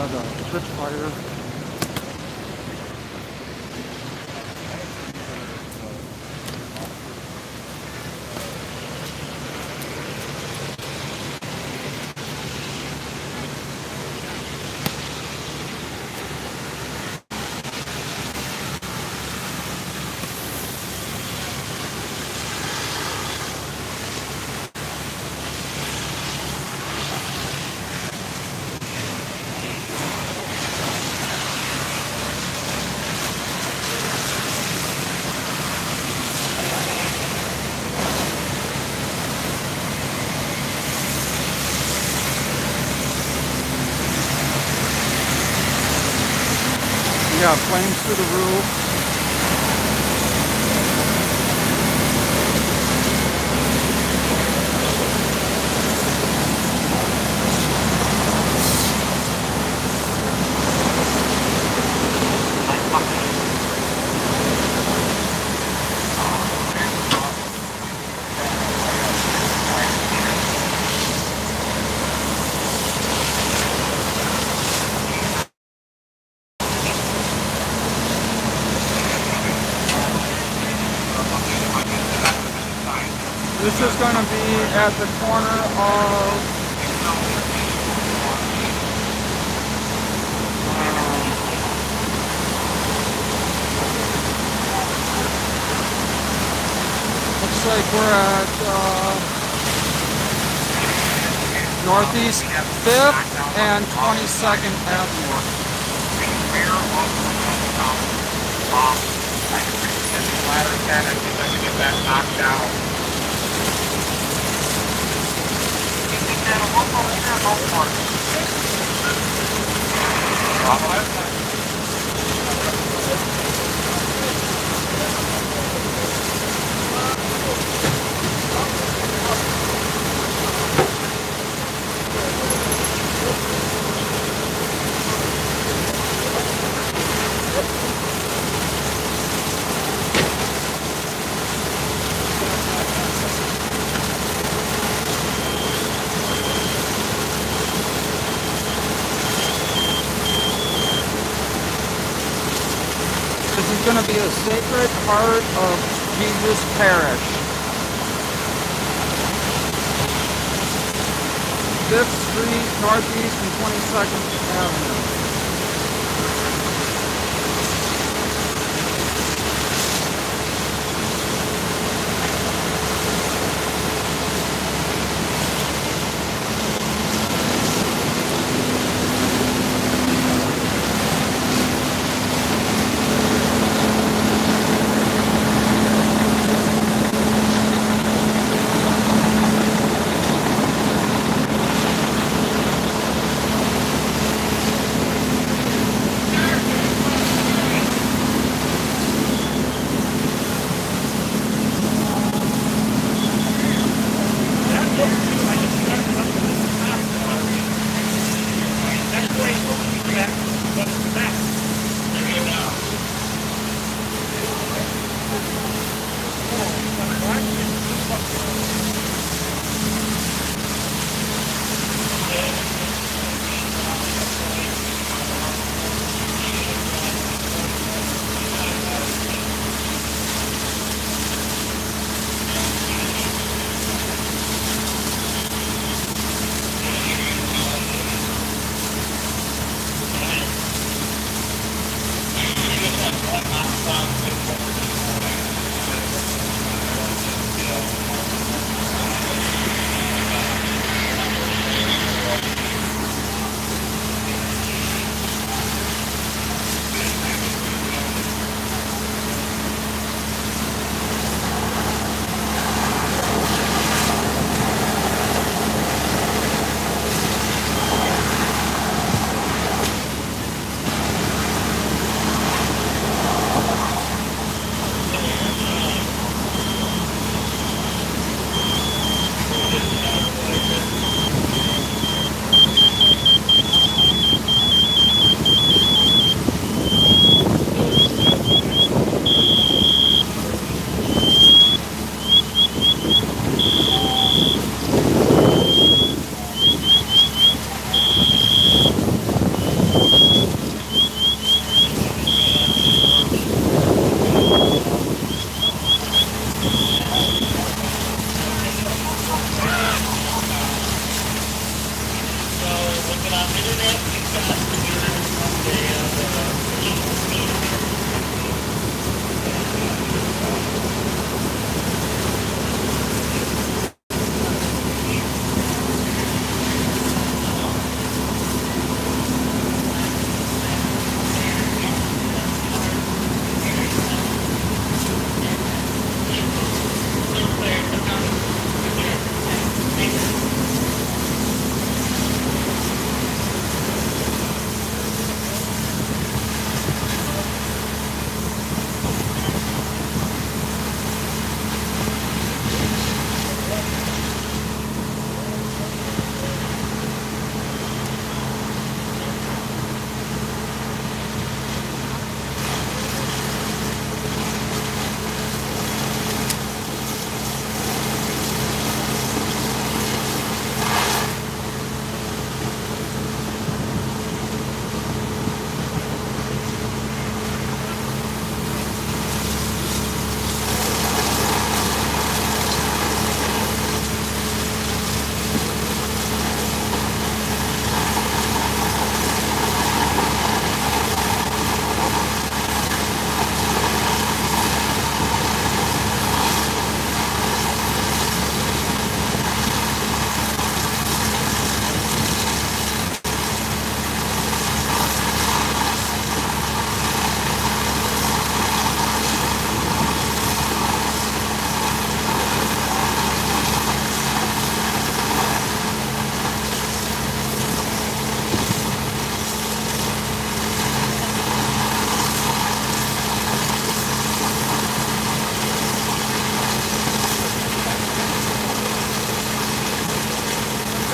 the Spitfire. We got flames through the roof. This is going to be at the corner of looks like we're at Northeast 5th and 22nd Avenue. This is going to be a Sacred Heart of Jesus Parish. 5th Street, Northeast and 22nd Avenue.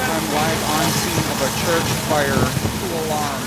I'm live on scene of a church fire. Full alarm.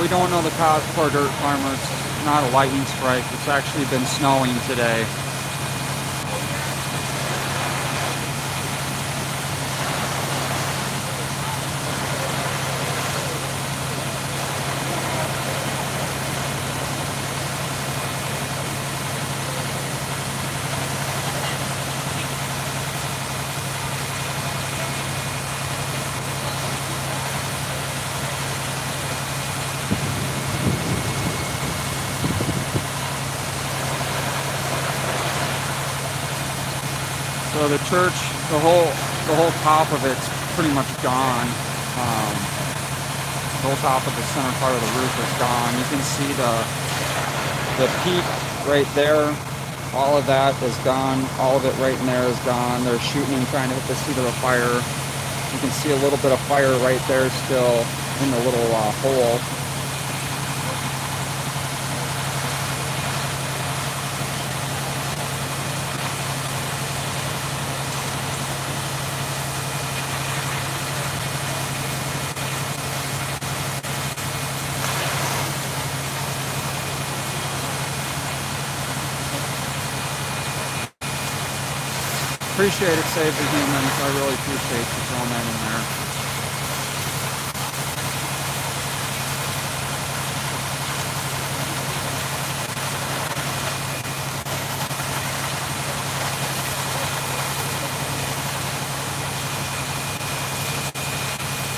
We don't know the cause for dirt farmer. It's not a lightning strike. It's actually been snowing today. So the church, the whole top of it's pretty much gone. The whole top of the center part of the roof is gone. You can see the peak right there. All of that is gone. All of it right in there is gone. They're shooting and trying to hit the seat of the fire. You can see a little bit of fire right there still in the little hole. Appreciate it, Save the Humans. I really appreciate you throwing that in there.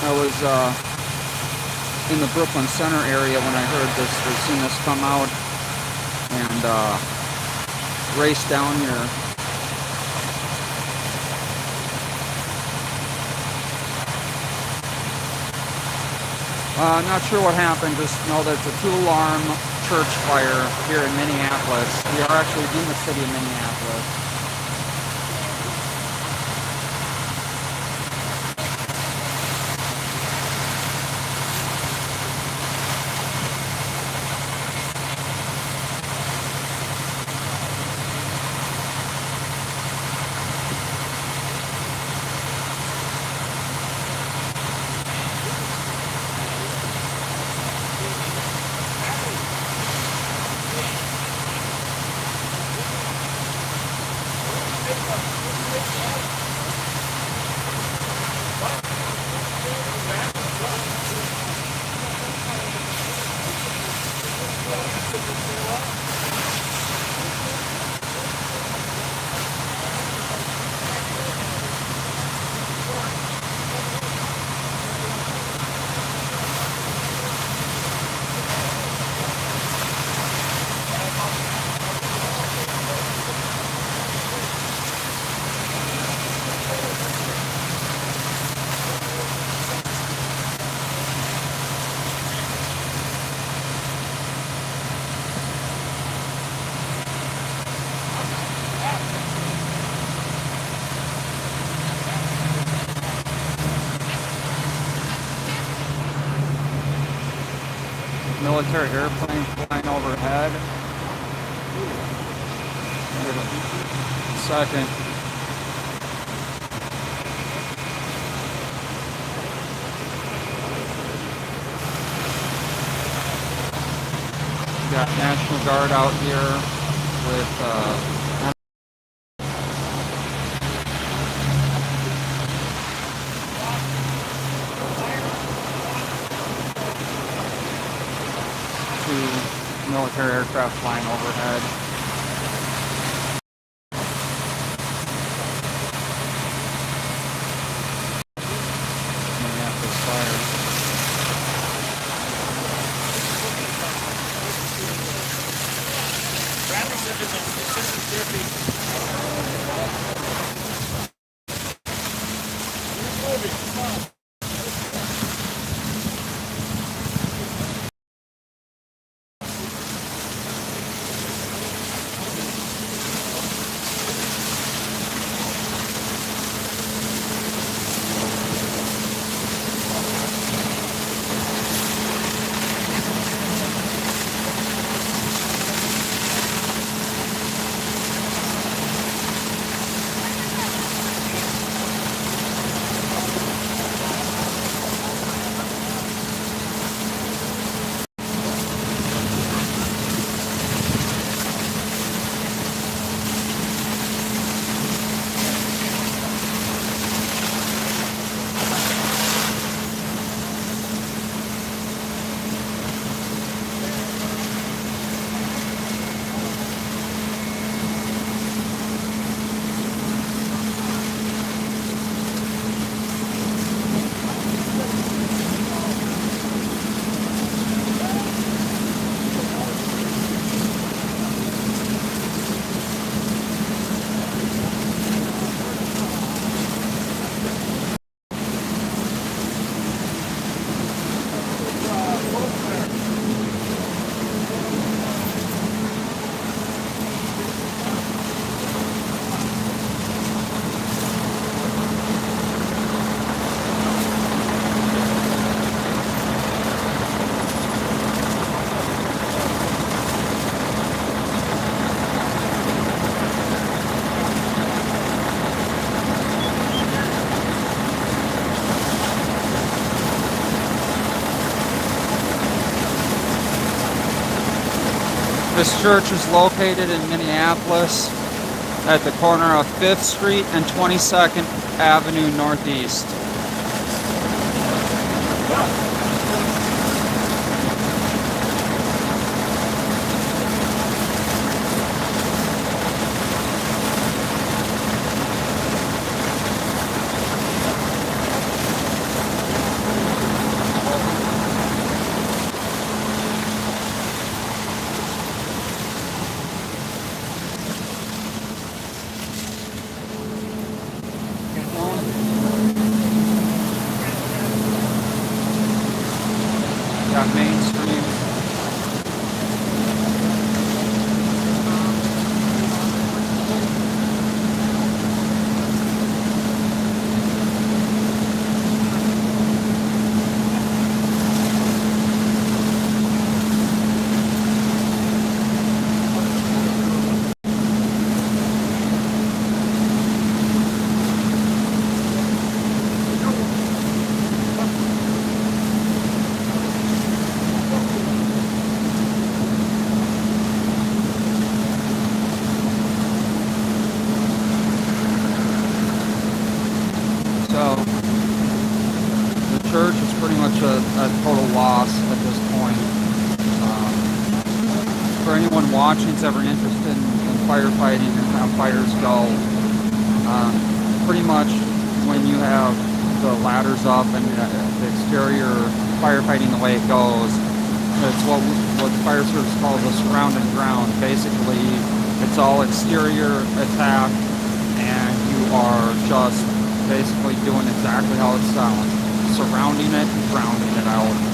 I was in the Brooklyn Center area when I heard this, or seen this come out, and raced down here. Not sure what happened, just know that it's a two-alarm church fire here in Minneapolis. We are actually in the city of Minneapolis. Military airplane flying overhead. Wait a second. Got National Guard out here with two military aircraft flying overhead. Minneapolis fire. This church is located in Minneapolis at the corner of 5th Street and 22nd Avenue Northeast. Got Main Street. So the church is pretty much a total loss at this point. For anyone watching that's ever interested in firefighting and how fires go, pretty much when you have the ladders up and the exterior firefighting the way it goes, it's what the fire service calls a surround and ground. Basically, it's all exterior attack, and you are just basically doing exactly how it sounds, surrounding it and drowning it out.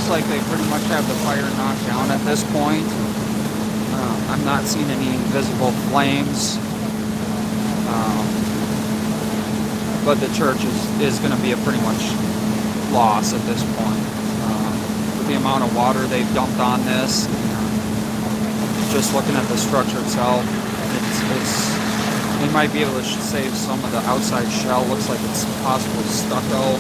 looks like they pretty much have the fire knocked down at this point. I'm not seeing any visible flames. But the church is going to be a pretty much loss at this point. With the amount of water they've dumped on this, just looking at the structure itself, they might be able to save some of the outside shell. Looks like it's possibly stucco.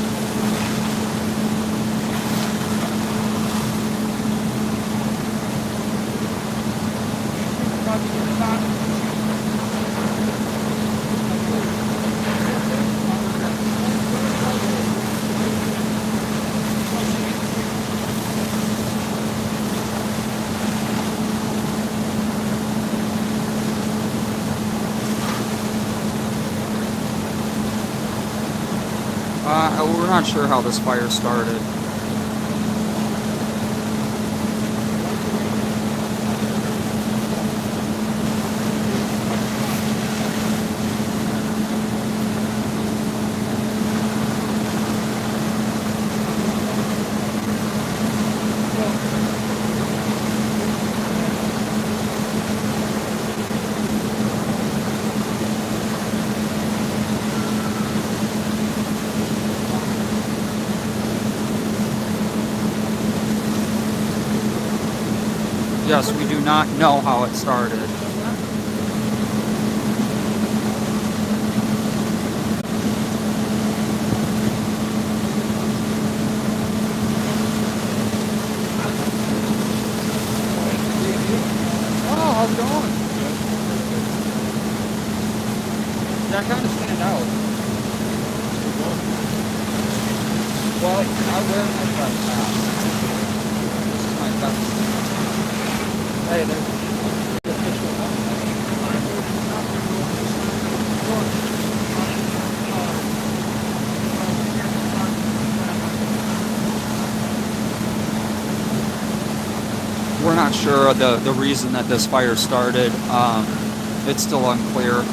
We're not sure how this fire started. Yes, we do not know how it started. Oh, how's it going? Yeah, kind of stand out. Well, I wear my best hat. This is my best. Hey, there's the official We're not sure of the reason that this fire started. It's still unclear.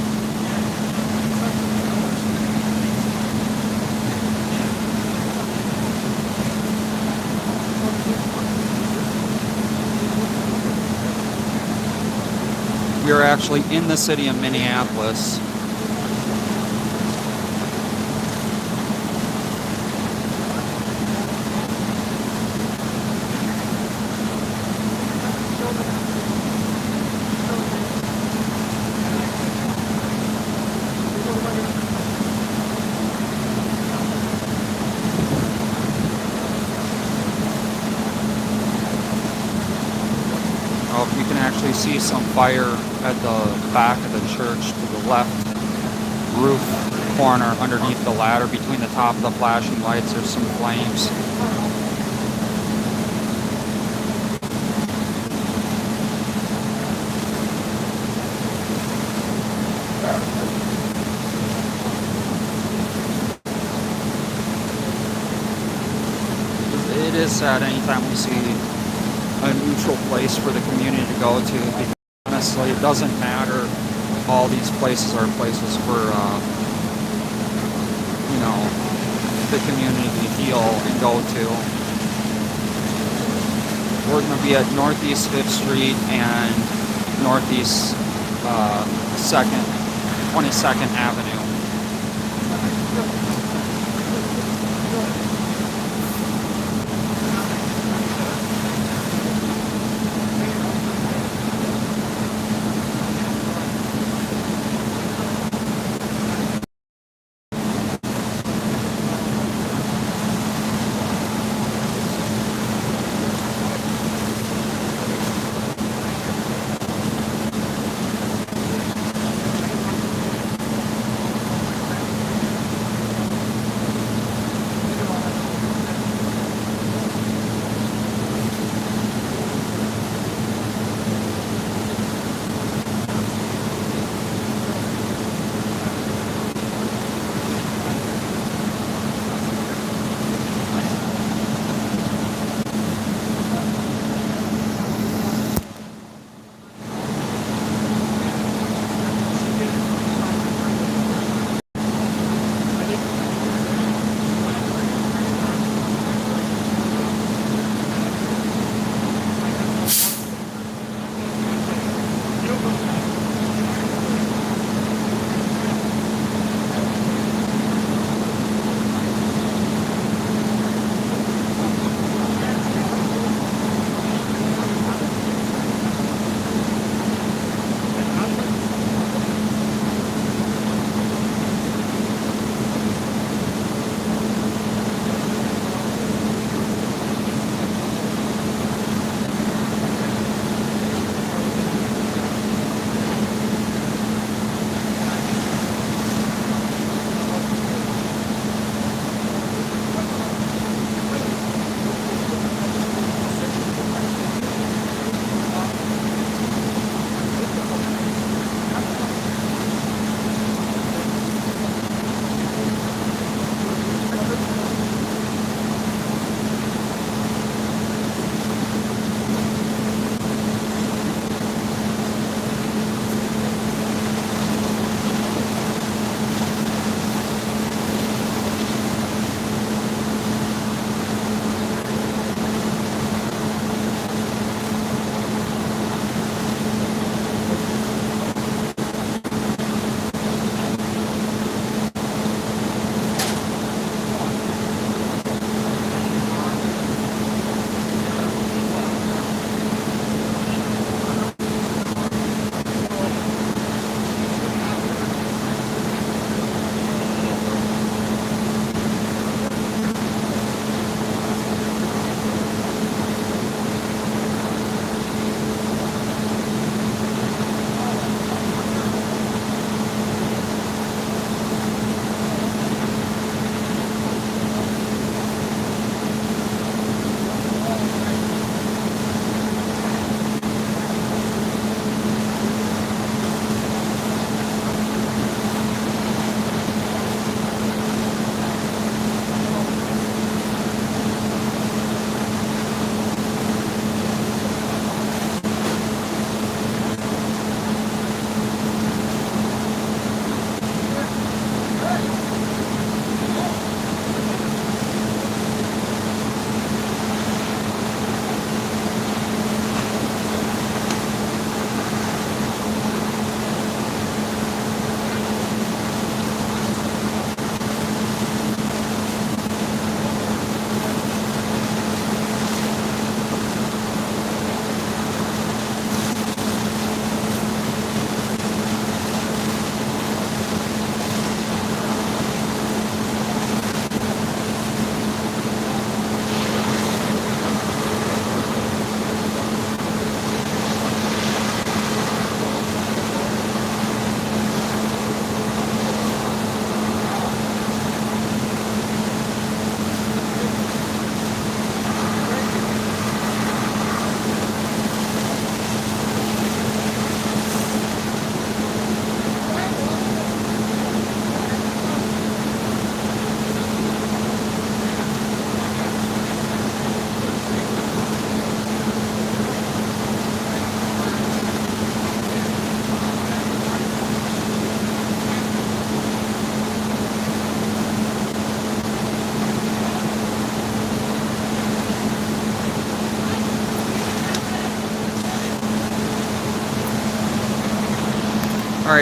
We are actually in the city of Minneapolis. You can actually see some fire at the back of the church to the left roof corner underneath the ladder. Between the top of the flashing lights, there's some flames. It is sad anytime we see a neutral place for the community to go to, because honestly, it doesn't matter. All these places are places for, the community to heal and go to. We're going to be at Northeast 5th Street and Northeast 22nd Avenue.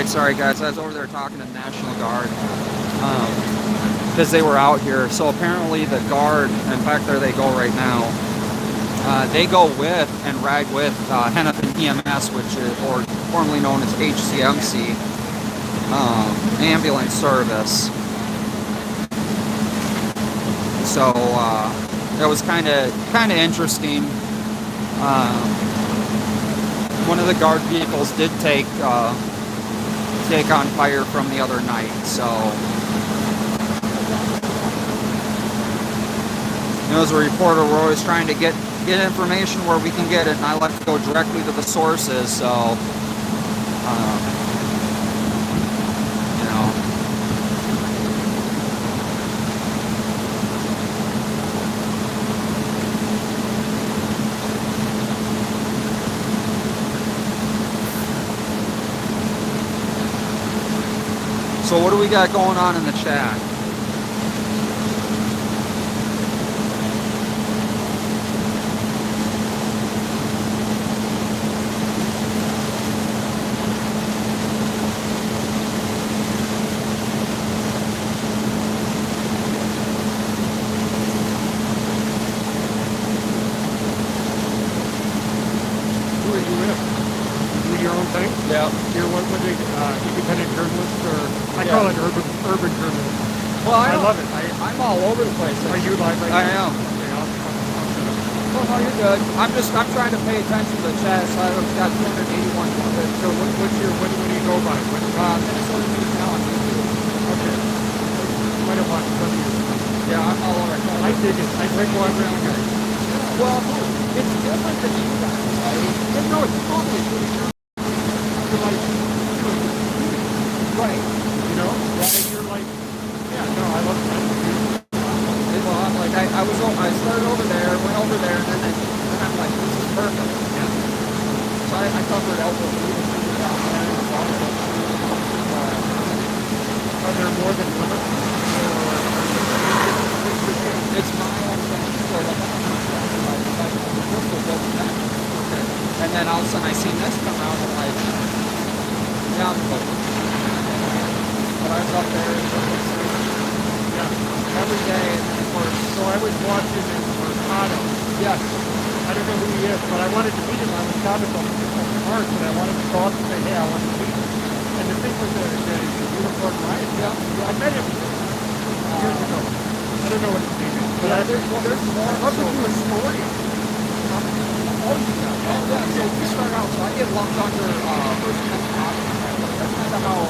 Alright, sorry guys, I was over there talking to the National Guard. Because they were out here. So apparently the Guard, in fact there they go right now, they go with and ride with Hennepin EMS, which is, or formerly known as HCMC, ambulance service. So it was kind of interesting. One of the Guard vehicles did take on fire from the other night. So as a reporter, we're always trying to get information where we can get it, and I like to go directly to the sources. So So what do we got going on in the chat? Who are you with? Do your own thing? Yeah. You're one with the independent journalist, or I call it urban journalist. Well, I love it. I'm all over the place. Are you live right I now? am. Okay, I'll Well, no, you're good. I'm trying to pay attention to the chat. So I've got 281. So what do you go by? Minnesota News Now on YouTube. Okay. Might have watched some of you. Yeah, I'm all over. I dig it. I like watching you guys. Well, it's different than you guys, right? No, it's totally different. You're like, Right. you know? And you're like, yeah, no, I love that. Well, I'm like, I started over there, went over there, and then I'm like, this is perfect. Yeah. So I covered elbow. Are there more than one? It's my own thing. So okay. And then all of a sudden I seen this come out and like, yeah, I'm good. But I was up there every day, and of course, So I was watching in Mercado. yes. I don't know who he is, but I wanted to meet him. I was down at the park, and I wanted to go up and say, hey, I want to meet him. And the thing was the unicorn riot. Yeah. I met him years ago. I don't know what his name is. But Yeah, I, there's more. I'd love to do a story. Oh, yeah. So we start out. So I get lumped under first amendment option. That's kind of how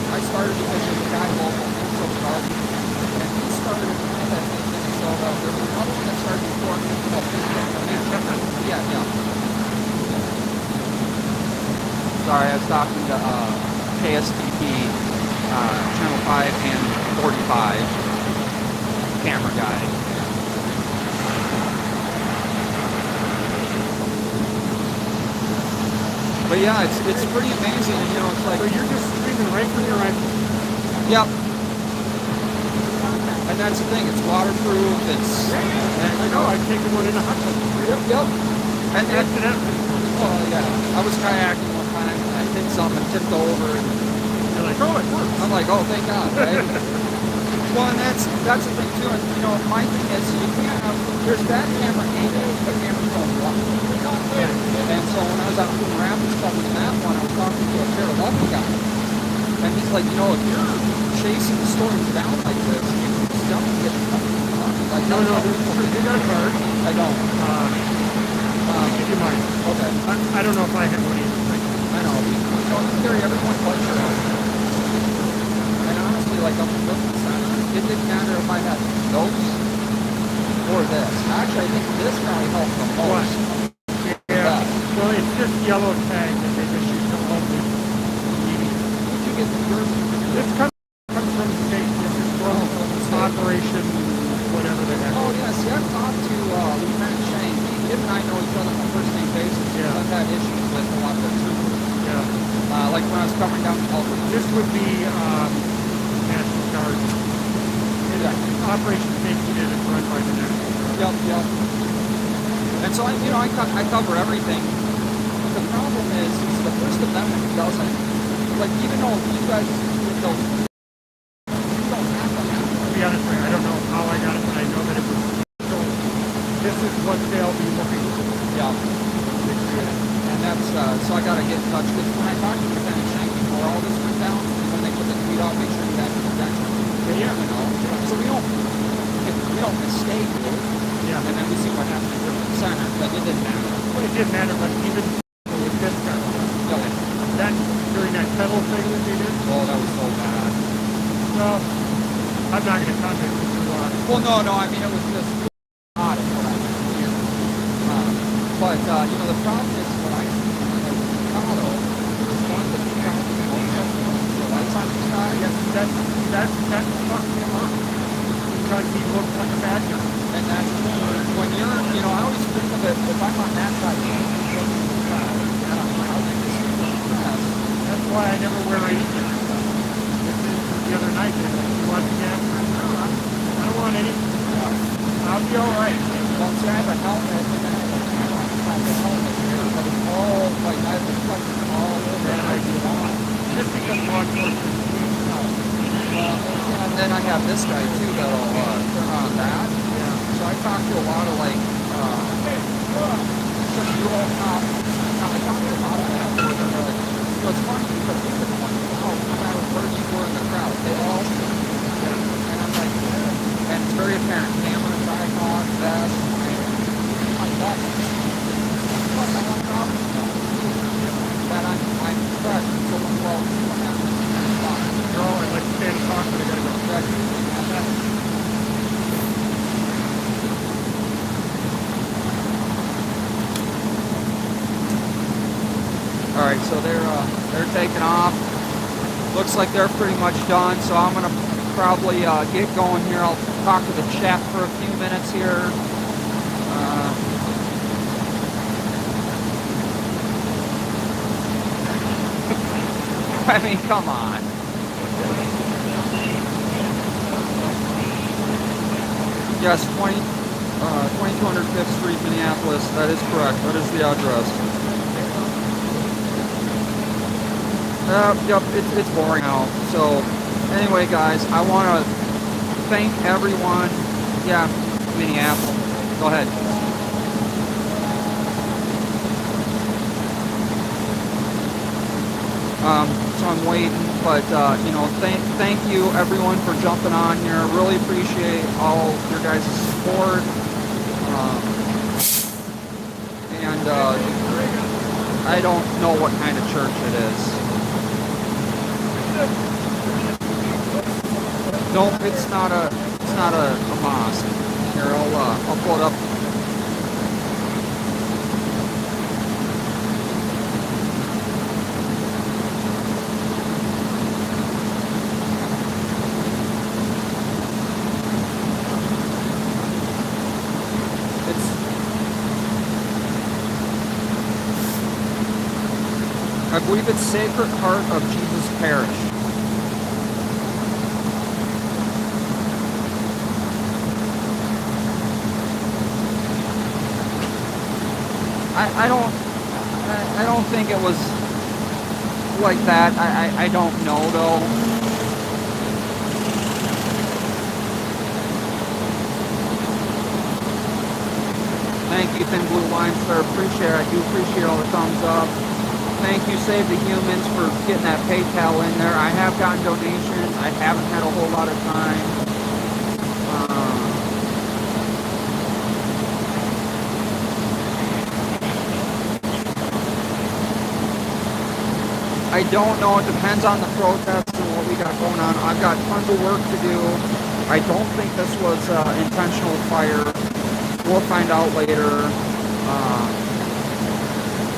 I started, because there's a guy local from Garden, and he started kind of thinking. So there was another one that started before me. Yeah. Sorry, I was talking to KSTP Channel 5 and 45 camera guy. But yeah, it's pretty amazing, and it's like, So you're just streaming right from your iPhone. yep. And that's the thing, it's waterproof, I know, I've taken one in a hot tub. Yep. And Accidentally. well, yeah, I was kayaking one time, and I hit something and tipped over, and You're like, oh, it works. I'm like, oh, thank God, right? Well, and that's the thing too, and my thing is, you can't have, there's that camera A, but cameras don't walk. And so when I was out doing rapids covering that one, I was talking to a Terra Level guy, and he's like, if you're chasing the storms down like this, you don't get like, No, you got a card. I don't. Give you mine. Okay. I don't know if I had one either. I know. You carry everyone but your own. And honestly, like up in Brooklyn Center, it didn't matter if I had those or this. Actually, I think this probably helped the most. What? Yeah. Well, it's just yellow tag that they just use to hold the media. Did you get the yours? This comes from the state. This is from Operation whatever the heck. Oh, yeah. See, I've talked to Lieutenant Shane. He and I know each other on a first-name basis. Yeah. I've had issues with a lot of their troopers. Yeah. Like when I was coming down to Alpha. This would be National Guard. Yeah. Operation Safety Net is run by the National Guard. Yep. And so I cover everything. But the problem is the First Amendment doesn't like even though you guys did those, you don't have to have To be honest with you, I don't know how I got it, but I know that it was. So this is what they'll be looking for. yeah. And that's so I gotta get in touch with when I talked to Lieutenant Shank before all this went down, and when they put the tweet out, make sure you have your credentials. Yeah. You know, so we don't mistake it. Yeah. And then we see what happens in the center, but it didn't matter. Well, it didn't matter, but even with this guy, that during that pedal thing that they did. Oh, that was so bad. Well, I'm not going to contact you. Well, no, I mean, it was just odd. But, you know, the problem is what I see in Colorado is one of the problems the lights on the sky. Yes, that fucked him up. Because he looked like a bad guy. And that's when you're, you know, I always think of it, if I'm on that side, that's why I never wear anything. The other night, you want to get? I don't want any. I'll be all right. Well, see, I have a helmet, and then I have the helmet here, but it's all, like, I have the reflectors all over. And I do not. Just because law enforcement. And then I have this guy, too, that'll turn on that. Yeah. So I talk to a lot of, like, just rural cops. I talk to a lot of that. So it's funny because these are pointing out no matter where you were in the crowd, they all see you. And I'm like, and it's very apparent. Camera, tripod, vest, my vest. Plus, I want problems. That I'm fresh. So, well, what happens? No, I'd like to stay and talk, but I gotta go. All right, so they're taking off. Looks like they're pretty much done. So I'm gonna probably get going here. I'll talk to the chap for a few minutes here. I mean, come on. Yes, 2200 5th Street, Minneapolis. That is correct. That is the address. Yep, it's boring now. So, anyway, guys, I want to thank everyone. Yeah, Minneapolis. Go ahead. So I'm waiting, but you know, thank you everyone for jumping on here. Really appreciate all your guys' support. And I don't know what kind of church it is. Nope, it's not a mosque. Here, I'll pull it up. I believe it's Sacred Heart of Jesus Parish. I don't think it was like that. I don't know though. Thank you, Thin Blue Line, sir. Appreciate it. I do appreciate all the thumbs up. Thank you, Save the Humans, for getting that PayPal in there. I have gotten donations. I haven't had a whole lot of time. I don't know. It depends on the protests and what we got going on. I've got tons of work to do. I don't think this was intentional fire. We'll find out later.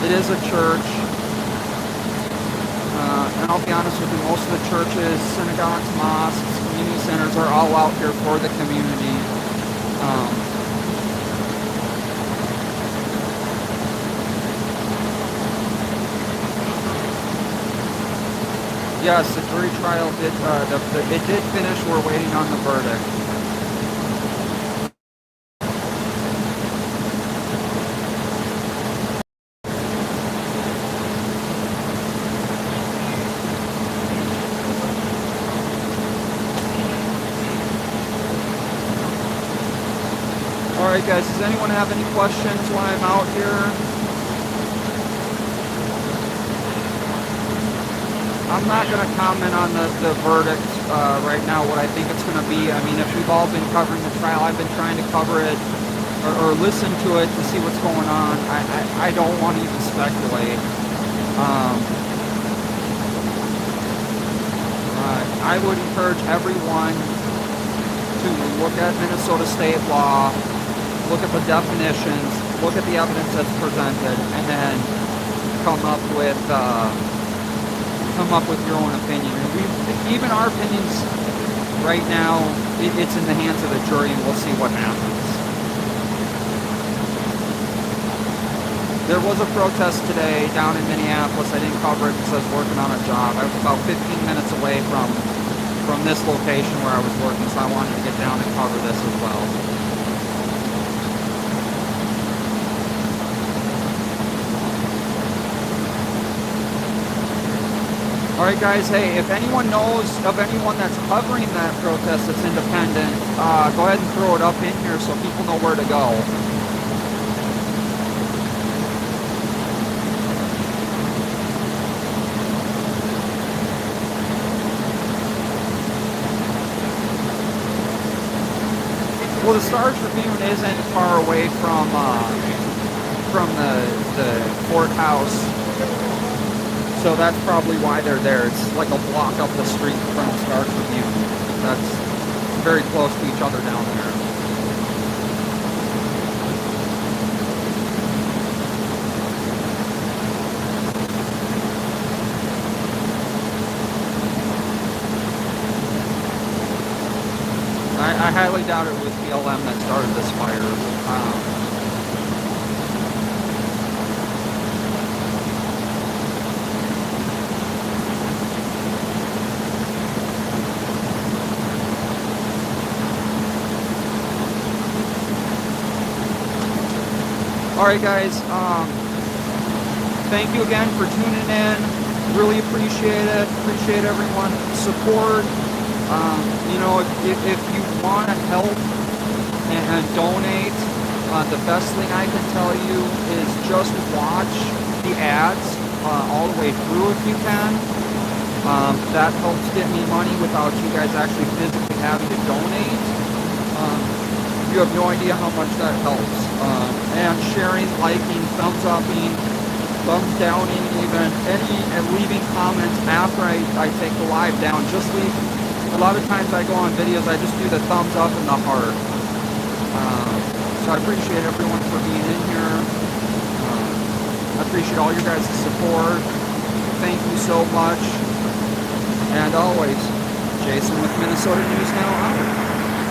It is a church. And I'll be honest with you, most of the churches, synagogues, mosques, community centers are all out here for the community. Yes, the jury trial did. It did finish. We're waiting on the verdict. Alright guys, does anyone have any questions when I'm out here? I'm not going to comment on the verdict right now, what I think it's going to be. I mean, if we've all been covering the trial, I've been trying to cover it or listen to it to see what's going on. I don't want to even speculate. I would encourage everyone to look at Minnesota state law, look at the definitions, look at the evidence that's presented, and then come up with your own opinion. And even our opinions right now, it's in the hands of the jury, and we'll see what happens. There was a protest today down in Minneapolis. I didn't cover it because I was working on a job. I was about 15 minutes away from this location where I was working, so I wanted to get down and cover this as well. Alright guys, hey, if anyone knows of anyone that's covering that protest that's independent, go ahead and throw it up in here so people know where to go. Well, the Star Tribune isn't far away from the courthouse, so that's probably why they're there. It's like a block up the street from the Star Tribune. That's very close to each other down there. I highly doubt it was BLM that started this fire. Alright guys, thank you again for tuning in. Really appreciate it. Appreciate everyone's support. You know, if you want to help and donate, the best thing I can tell you is just watch the ads all the way through if you can. That helps get me money without you guys actually physically having to donate. You have no idea how much that helps. And sharing, liking, thumbs upping, thumbs downing even, and leaving comments after I take the live down. Just leave. A lot of times I go on videos, I just do the thumbs up and the heart. So I appreciate everyone for being in here. I appreciate all your guys' support. Thank you so much. And always, Jason with Minnesota News Now out.